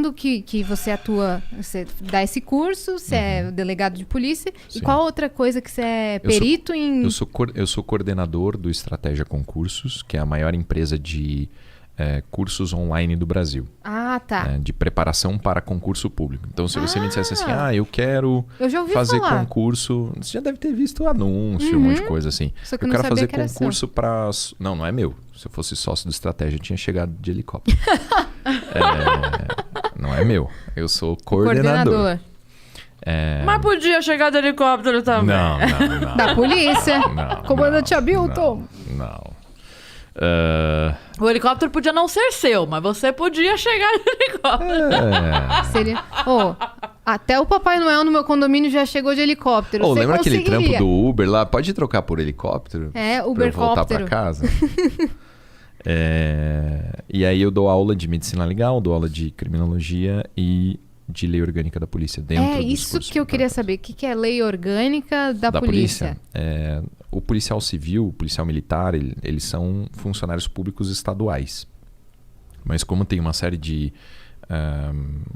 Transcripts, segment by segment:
quando que você atua, você dá esse curso, você é delegado de polícia, Sim. e qual outra coisa que você é perito em... Eu sou coordenador do Estratégia Concursos, que é a maior empresa de cursos online do Brasil. Ah, tá. Né, de preparação para concurso público. Então, se você me dissesse assim, eu quero Eu já ouvi fazer falar. concurso... Você já deve ter visto o anúncio, um monte de coisa assim. Só que eu eu não quero sabia fazer que era concurso para... Não é meu. Se eu fosse sócio do Estratégia, eu tinha chegado de helicóptero. Não é meu. Eu sou coordenador. Mas podia chegar de helicóptero também. Não. Da polícia. Não, Comandante Hamilton. Não. O helicóptero podia não ser seu, mas você podia chegar de helicóptero. Seria... até o Papai Noel no meu condomínio já chegou de helicóptero. Você lembra aquele conseguiria. trampo do Uber lá? Pode trocar por helicóptero? É, Pra eu voltar pra Ubercóptero. casa? E aí eu dou aula de medicina legal, dou aula de criminologia e de lei orgânica da polícia dentro dos Isso cursos que eu queria saber. O que é lei orgânica da polícia? O policial civil, o policial militar, eles são funcionários públicos estaduais. Mas como tem uma série de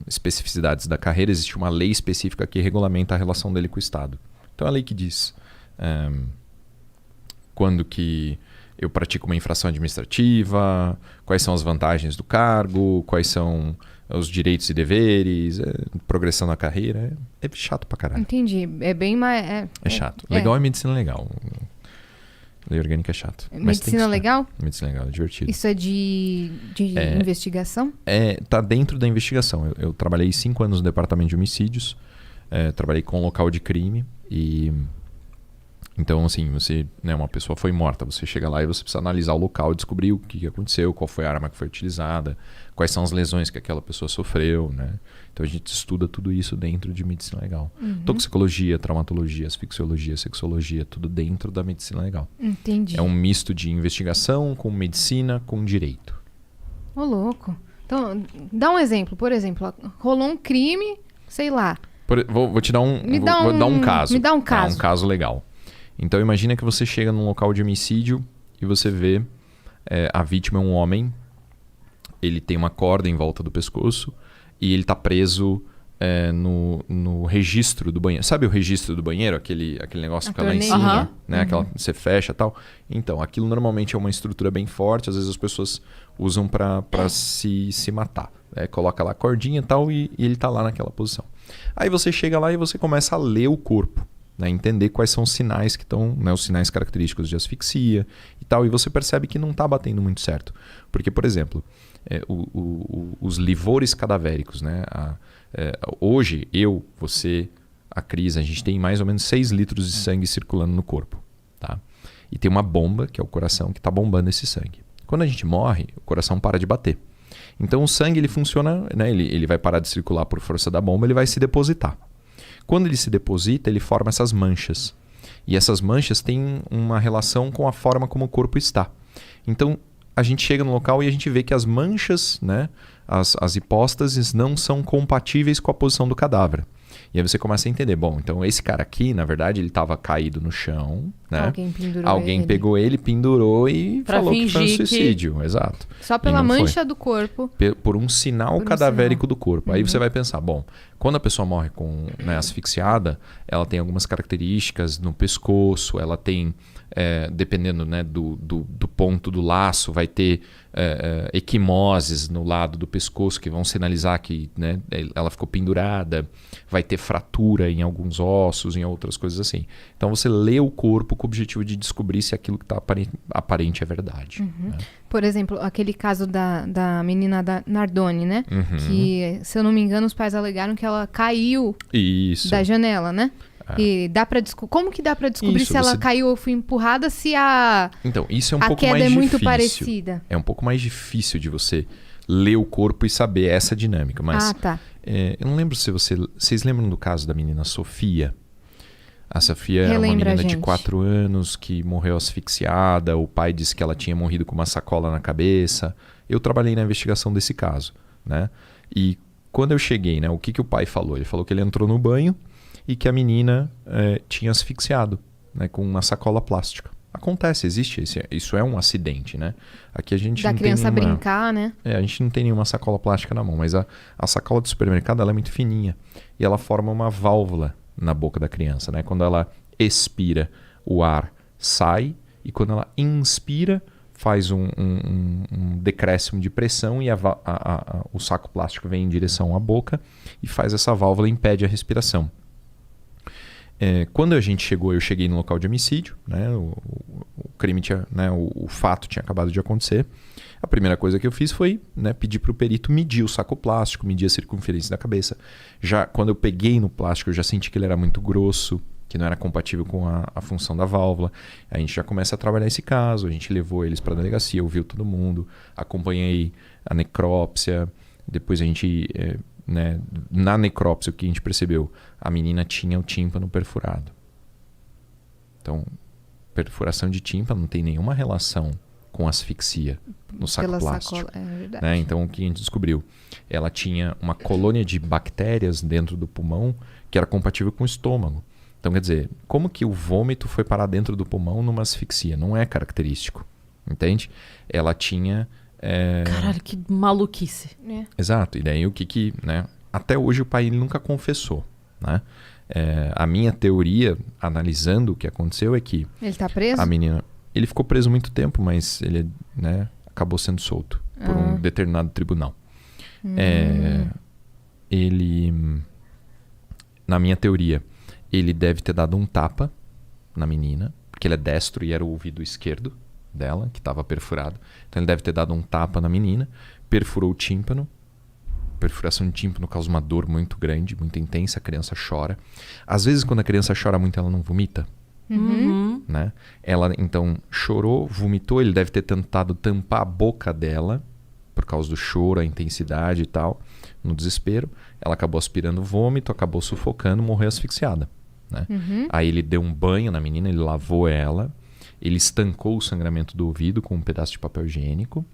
especificidades da carreira, existe uma lei específica que regulamenta a relação dele com o Estado. Então é a lei que diz quando que eu pratico uma infração administrativa, quais são as vantagens do cargo, quais são os direitos e deveres, progressão na carreira. É chato pra caralho. Entendi. É bem mais... É chato. Legal é medicina legal. Lei orgânica é chato. Mas tem que Medicina estudar. legal? Medicina legal, é divertido. Isso é de investigação? Tá dentro da investigação. Eu trabalhei 5 anos no departamento de homicídios, trabalhei com local de crime e... Então, assim, uma pessoa foi morta, você chega lá e você precisa analisar o local, descobrir o que aconteceu, qual foi a arma que foi utilizada, quais são as lesões que aquela pessoa sofreu, né? Então a gente estuda tudo isso dentro de medicina legal. Toxicologia, traumatologia, asfixiologia, sexologia, tudo dentro da medicina legal. Entendi. É um misto de investigação com medicina, com direito. Ô, louco. Então, dá um exemplo. Por exemplo, rolou um crime, sei lá. Vou te dar vou dar um caso. Me dá um Tá, caso. um caso legal. Então imagina que você chega num local de homicídio e você vê a vítima é um homem, ele tem uma corda em volta do pescoço e ele está preso no registro do banheiro. Sabe o registro do banheiro? Aquele negócio que fica lá em cima, né? Aquela que você fecha e tal. Então, aquilo normalmente é uma estrutura bem forte, às vezes as pessoas usam para se matar. Coloca lá a cordinha e tal e ele está lá naquela posição. Aí você chega lá e você começa a ler o corpo. Entender quais são os sinais que estão, os sinais característicos de asfixia e tal, e você percebe que não está batendo muito certo. Porque, por exemplo, os livores cadavéricos, né? Hoje, você, a Cris, a gente tem mais ou menos 6 litros de sangue circulando no corpo. Tá? E tem uma bomba, que é o coração, que está bombando esse sangue. Quando a gente morre, o coração para de bater. Então o sangue ele funciona, né? Ele vai parar de circular por força da bomba, ele vai se depositar. Quando ele se deposita, ele forma essas manchas. E essas manchas têm uma relação com a forma como o corpo está. Então, a gente chega no local e a gente vê que as manchas, né, as hipóstases, não são compatíveis com a posição do cadáver. E aí você começa a entender, bom, então esse cara aqui, na verdade, ele estava caído no chão, né? Alguém pegou ele, pendurou e falou que foi um suicídio. Exato. Só pela mancha do corpo. Por um sinal cadavérico do corpo. Aí você vai pensar, bom, quando a pessoa morre com, asfixiada, ela tem algumas características no pescoço, ela tem, dependendo, né, do ponto do laço, vai ter equimoses no lado do pescoço que vão sinalizar que, né, ela ficou pendurada, vai ter fratura em alguns ossos, em outras coisas assim. Então você lê o corpo com o objetivo de descobrir se aquilo que está aparente é verdade. Né? Por exemplo, aquele caso da menina da Nardoni, né? Que, se eu não me engano, os pais alegaram que ela caiu da janela, né? E dá para como que dá para descobrir se ela caiu ou foi empurrada, se Então, isso é um a pouco queda mais é muito difícil. parecida? É um pouco mais difícil de você ler o corpo e saber essa dinâmica. Mas eu não lembro se vocês lembram do caso da menina Sofia? A Sofia é uma menina de 4 anos que morreu asfixiada. O pai disse que ela tinha morrido com uma sacola na cabeça. Eu trabalhei na investigação desse caso, né? E quando eu cheguei, né, o que o pai falou? Ele falou que ele entrou no banho e que a menina tinha asfixiado, né, com uma sacola plástica. Acontece, existe. Isso é um acidente, né? Aqui a gente da não criança tem nenhuma, brincar, né? a gente não tem nenhuma sacola plástica na mão, mas a sacola do supermercado ela é muito fininha e ela forma uma válvula na boca da criança, né? Quando ela expira, o ar sai e quando ela inspira, faz um decréscimo de pressão e o saco plástico vem em direção à boca e faz essa válvula e impede a respiração. Quando eu cheguei no local de homicídio, né, o crime tinha, né, o fato tinha acabado de acontecer. A primeira coisa que eu fiz foi, né, pedir para o perito medir o saco plástico, medir a circunferência da cabeça. Já quando eu peguei no plástico, eu já senti que ele era muito grosso, que não era compatível com a função da válvula. A gente já começa a trabalhar esse caso, a gente levou eles para a delegacia, ouviu todo mundo, acompanhei a necrópsia, depois a gente... né, na necrópsia, o que a gente percebeu? A menina tinha o tímpano perfurado. Então, perfuração de tímpano não tem nenhuma relação com asfixia no saco plástico. Sacola, é verdade. Né? Então, o que a gente descobriu? Ela tinha uma colônia de bactérias dentro do pulmão que era compatível com o estômago. Então, quer dizer, como que o vômito foi parar dentro do pulmão numa asfixia? Não é característico, entende? Ela tinha... Caralho, que maluquice. Exato. E daí o que né? Até hoje o pai ele nunca confessou, né? A minha teoria, analisando o que aconteceu, é que... Ele tá preso? A menina... Ele ficou preso muito tempo, mas ele, né, acabou sendo solto por um determinado tribunal. Ele... Na minha teoria, ele deve ter dado um tapa na menina, porque ele é destro e era o ouvido esquerdo dela, que estava perfurado. Então ele deve ter dado um tapa na menina, perfurou o tímpano. Perfuração de tímpano causa uma dor muito grande, muito intensa, a criança chora. Às vezes quando a criança chora muito, ela não vomita. Né? Ela então chorou, vomitou, ele deve ter tentado tampar a boca dela, por causa do choro, a intensidade e tal, no desespero. Ela acabou aspirando vômito, acabou sufocando, morreu asfixiada. Né? Aí ele deu um banho na menina, ele lavou ela, ele estancou o sangramento do ouvido com um pedaço de papel higiênico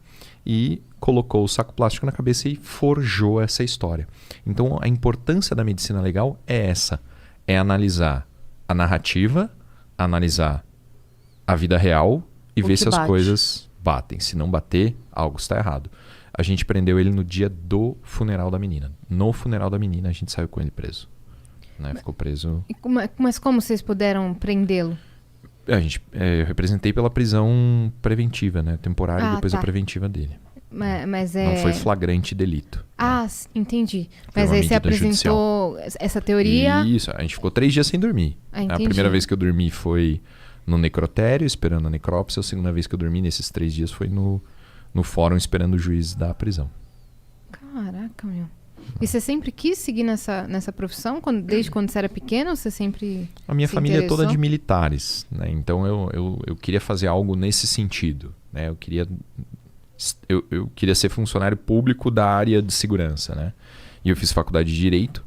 e colocou o saco plástico na cabeça e forjou essa história. Então, a importância da medicina legal é essa. É analisar a narrativa, analisar a vida real e ver se as coisas batem. Se não bater, algo está errado. A gente prendeu ele no dia do funeral da menina. No funeral da menina, a gente saiu com ele preso. Né? Ficou preso... Mas como vocês puderam prendê-lo? Eu representei pela prisão preventiva, né? Temporária e depois a preventiva dele. Mas não foi flagrante delito. Né? Entendi. Mas aí você apresentou essa teoria... Isso, a gente ficou 3 dias sem dormir. A primeira vez que eu dormi foi no necrotério, esperando a necrópsia. A segunda vez que eu dormi nesses 3 dias foi no fórum, esperando o juiz da prisão. Caraca, meu. E você sempre quis seguir nessa profissão? Desde quando você era pequeno, você sempre A minha família é toda de militares, né? Então eu queria fazer algo nesse sentido, né? Eu queria ser funcionário público da área de segurança, né? E eu fiz faculdade de Direito.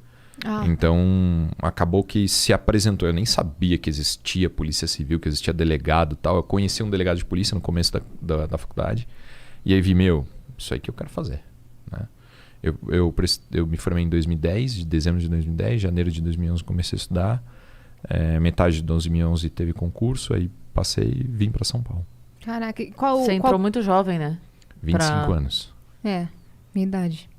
Então acabou que se apresentou. Eu nem sabia que existia polícia civil, que existia delegado e tal. Eu conheci um delegado de polícia no começo da faculdade. E aí vi, isso aí que eu quero fazer, né? Eu me formei em 2010, de dezembro de 2010, janeiro de 2011 comecei a estudar. Metade de 2011 teve concurso, aí passei e vim para São Paulo. Caraca, Você entrou muito jovem, né? 25 anos. Minha idade.